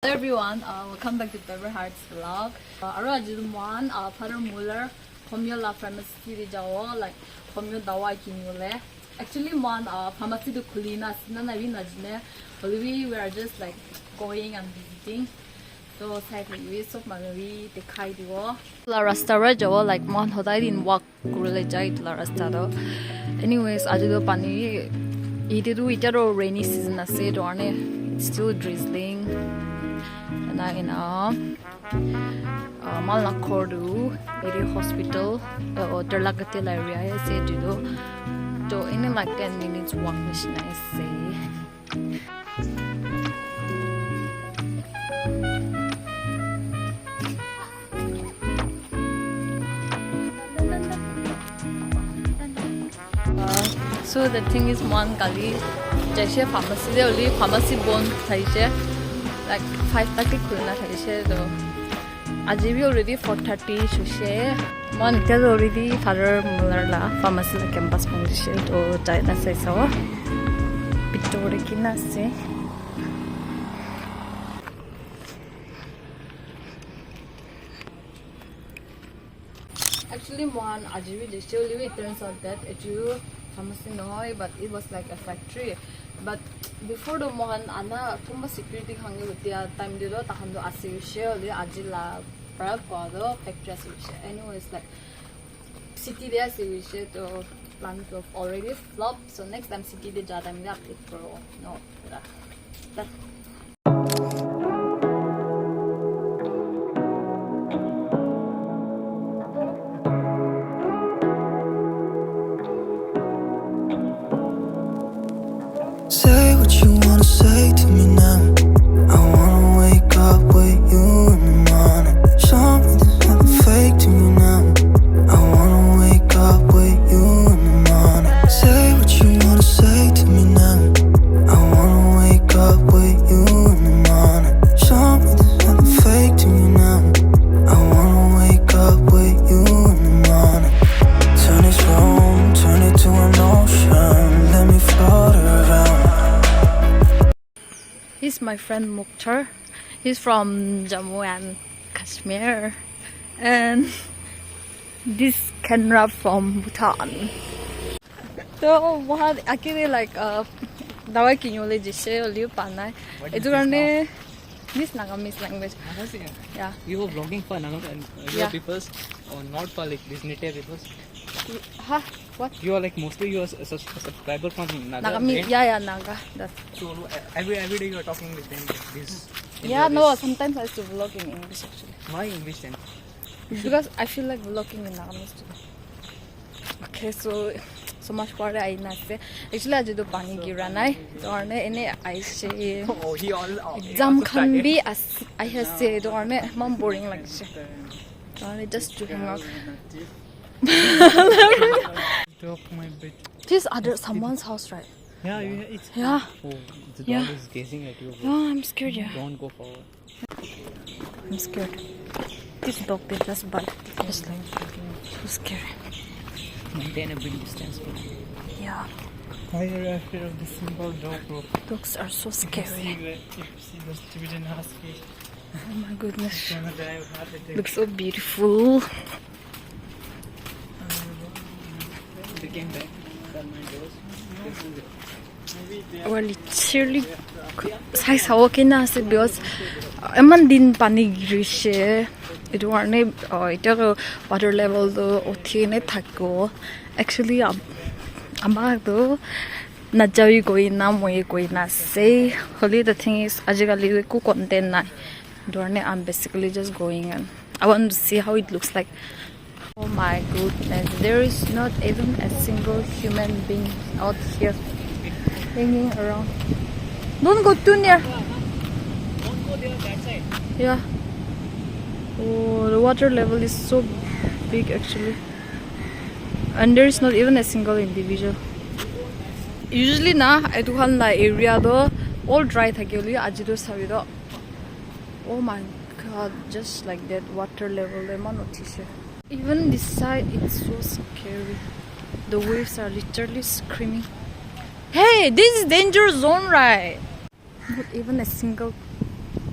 Hello everyone, welcome back to Pepper Hearts vlog. One, Father Muller, formula pharmacy di jawo like formula dawa kinule. Actually, one pharmacy to kulina sinana rin najne. We are just like going and visiting. So cycle we so manawi dekhai diwo. La rasta ra jawo like mon hodai din walk kurele jai la rasta do. Anyways, aaj do pani itero rainy season ase dorne. It's still drizzling. And Malnakordu area hospital or Derlagatil area I say so in like 10 minutes walk mission I say. So the thing is one kali jaise pharmacy de only pharmacy bond thaise like 5:30 khulna thaise so aji we already 4:30 shushe one is already Father Muller la pharmacy la campus pondise to jaina sai so pitore kina se actually one aji we just only it turns out that it you pharmacy no but it was like a factory but before the mohan ana tumba security hange utia time dilo tahando asishe oli ajila pra kodo factory asishe anyways like city there asishe to plan to already flop so next time city de jada time de update karo no that Say what you wanna say to me now. I wanna wake up with you in the morning. Show me there's nothing fake to me now. I wanna wake up with you in the morning. Say what you wanna say to me now. I wanna wake up with you in the morning. Show me there's nothing fake to me now. I wanna wake up with you in the morning. Turn this room, turn it to an ocean. Let me float around. He's my friend Mukhtar. He's from Jammu and Kashmir. And this Kenra from Bhutan. So, what actually like dawa kinyole jise oli panai. Edu karone this Nagamese language. Yeah. You were vlogging for Naga and your peoples or not for like this native peoples? Huh? What? You are like mostly you are a subscriber from Naga. Nagamese. Yeah, Naga. That's So every day you are talking with them this. yeah, no, sometimes I used to vlog in English actually. Why English then? Because I feel like vlogging in Nagamese too. Okay, so much for I say. Actually, I do pani gira nai. Dorne ene I say. Oh, he all Exam can be as I have said. Dorne mom boring like she. Dorne just to hang out. Drop my bed. This other someone's house, right? Yeah, it's Yeah. Oh, the dog Yeah. is gazing at you. Oh, I'm scared. Yeah, Don't go forward. I'm scared. This dog they just bite. Just like so scary. Maintain a big distance. Yeah, Why are you afraid of this simple dog, bro? dogs are so scary. See the Tibetan husky. Oh my goodness, Gonna die of heart attack. looks so beautiful. They came back. Got my doors. We're literally size how can I say because eman din pani girishe it warne ita water level do othine thako actually ama do na jawi goina moi goina say holy the thing is ajigali ku content na dorne I'm basically just going and I want to see how it looks like. Oh my goodness, there is not even a single human being out here hanging around. Don't go too near. Don't go there, that side. Yeah. Oh, the water level is so big actually. And there is not even a single individual. Usually na, etu khan la area do all dry thake oli aji do sabi do. Oh my god, just like that water level eman uthise. Even this side, it's so scary. The waves are literally screaming. Hey, this is danger zone, right? Not even a single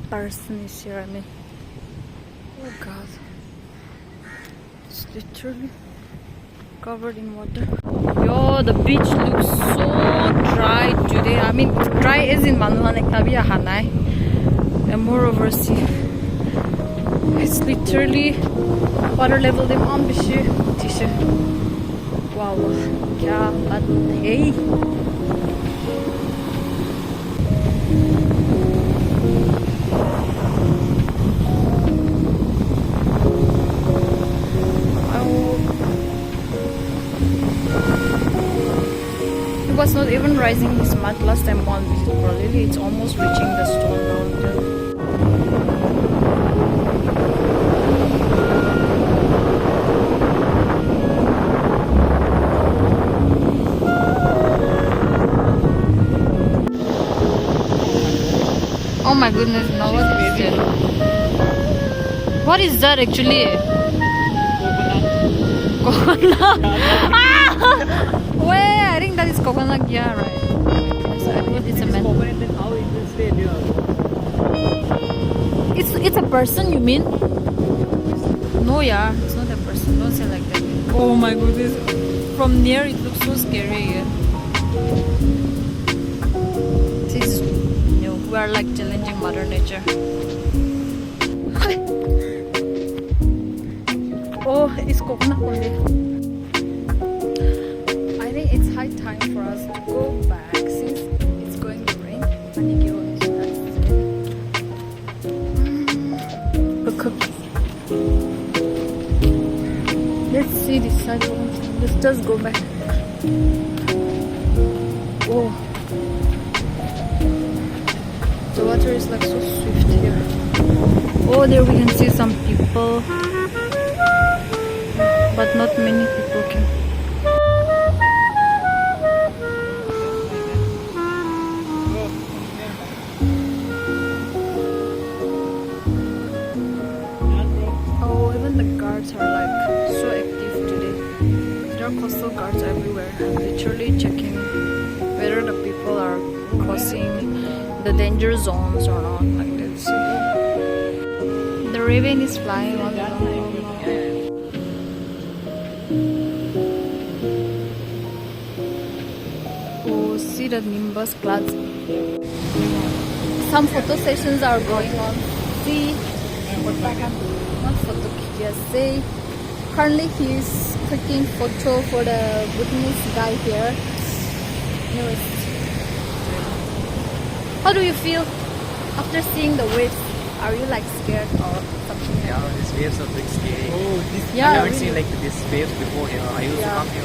person is here. I mean, oh god, it's literally covered in water. Yo, the beach looks so dry today. I mean, dry as in manuhan ektabi ahanai. And moreover, see, it's literally water level dem on bishi tishe. Wow, kya baat hai. It was not even rising this much last time one visit probably. It's almost reaching the stone mountain. Oh my goodness, now what is that? What is that actually? Coconut. Wait, I think that is coconut. Yeah, right. So I thought it's a man. Then how it will stay there? It's a person, you mean? No, yeah, it's not a person. Don't say like that. Oh my goodness. From near, it looks so scary. Yeah. This, we are like challenging Mother Nature. Oh, it's coconut only. I think it's high time for us to go back since it's going to rain. Let's see this side. Let's just go back. Oh, the water is like so swift here. Oh, there we can see some people, but not many people can. Oh, even the guards are like so active today. There are coastal guards everywhere, literally checking whether the people are crossing the danger zones or not. Like that. See? The raven is flying on the Oh, see the nimbus clouds. Some photo sessions are going on. See, not photo, just say. Currently, he is taking photo for the Buddhist guy here. Anyways, how do you feel after seeing the waves? Are you like scared or something? Yeah, these waves are big scary. Oh, Yeah, I haven't really. seen like this waves before here. I used to Yeah. come here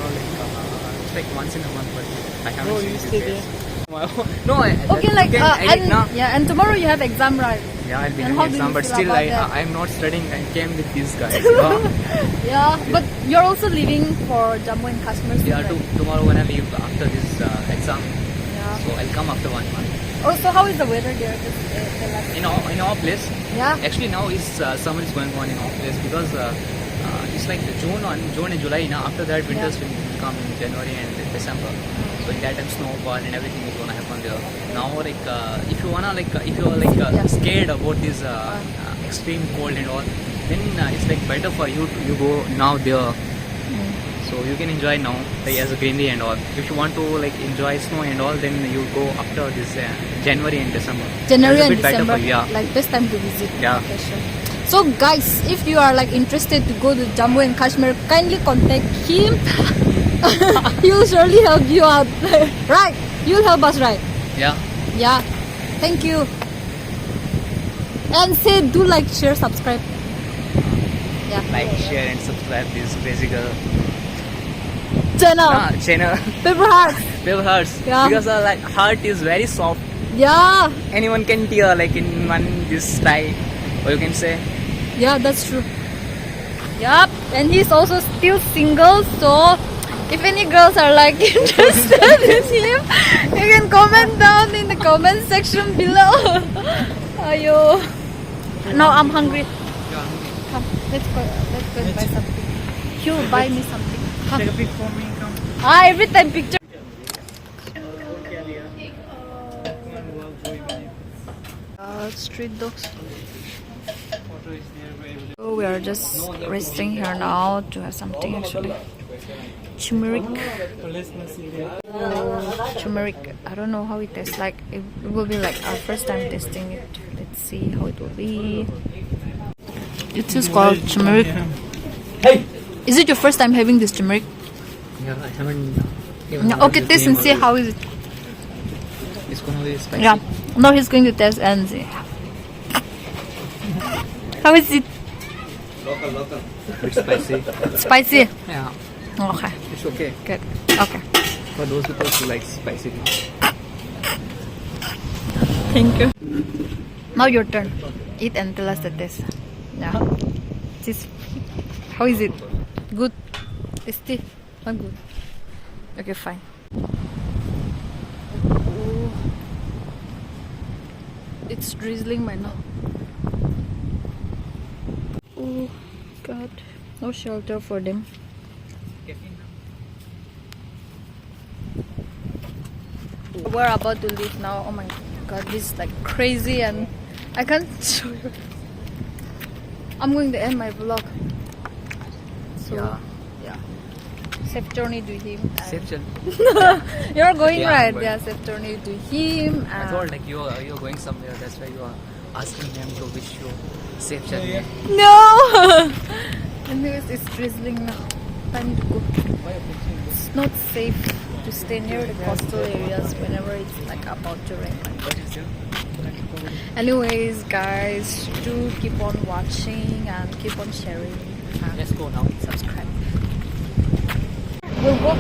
it's like once in a month, but I haven't Oh, seen you these stay waves. No, Okay, like you can edit now. yeah, and tomorrow you have exam, right? Yeah, I'll be And having how do exam, you but feel still about that? I'm not studying. I came with these guys. Yeah, but you're also leaving for Jammu and Kashmir. soon, Yeah, right? tomorrow when I leave after this exam, Yeah. so I'll come after 1 month. Oh, so how is the weather there? Just, like, In our place, yeah. actually now is summer is going on in our place because it's like June and July. Now after that winters will come in January and December. So in that time snowfall and everything is gonna happen there. Now like if you are Yeah. scared about this extreme cold and all, then it's like better for you to you go now there. So you can enjoy now like as a greenery and all. If you want to like enjoy snow and all, then you go after this January and December. January It's a and bit better December, for you, yeah. like best time to visit. Yeah. Vacation. So guys, if you are like interested to go to Jammu and Kashmir, kindly contact him. He'll surely help you out. Right? You'll help us, right? Yeah. Yeah. Thank you. And say do like, share, subscribe. Yeah. Like, share and subscribe this crazy girl. Channel. Channel. Paper hearts. Paper hearts. Yeah. Because like heart is very soft. Yeah. Anyone can tear like in one this tie, or you can say. Yeah, that's true. Yup. And he's also still single, so if any girls are like interested in him, you can comment down in the comment section below. Ayo. Now I'm hungry. Come, let's go and buy something. He'll buy me something. Come. Take a pic for me, come. Every time picture. street dogs. So we are just resting here now to have something actually. Turmeric. Turmeric. I don't know how it tastes like. It will be like our first time tasting it. Let's see how it will be. It is called turmeric. Hey! Is it your first time having this turmeric? Yeah, I haven't. No, okay, taste and see how is it. It's gonna be spicy. Yeah. Now he's going to test and see. How is it? It's spicy. Spicy? Yeah, Okay. it's okay. Good. Okay. For those people who like spicy. Thank you. Now your turn. Eat and tell us the taste. Yeah. This. How is it? Good. Tasty. Not good. Okay, fine. Oh. It's drizzling my now. Oh God. No shelter for them. We're about to leave now. Oh my God, this is like crazy and I can't show you. I'm going to end my vlog. So yeah. Safe journey to him. Safe journey. You're going Yeah, right. I'm going. Yeah, safe journey to him. I thought like you're going somewhere. That's why you are asking him to wish you safe journey. No! Anyways, it's drizzling now. Time to go. It's not safe to stay near the coastal areas whenever it's like about to rain. Anyways, guys, do keep on watching and keep on sharing. And Let's go now. subscribe. We'll go.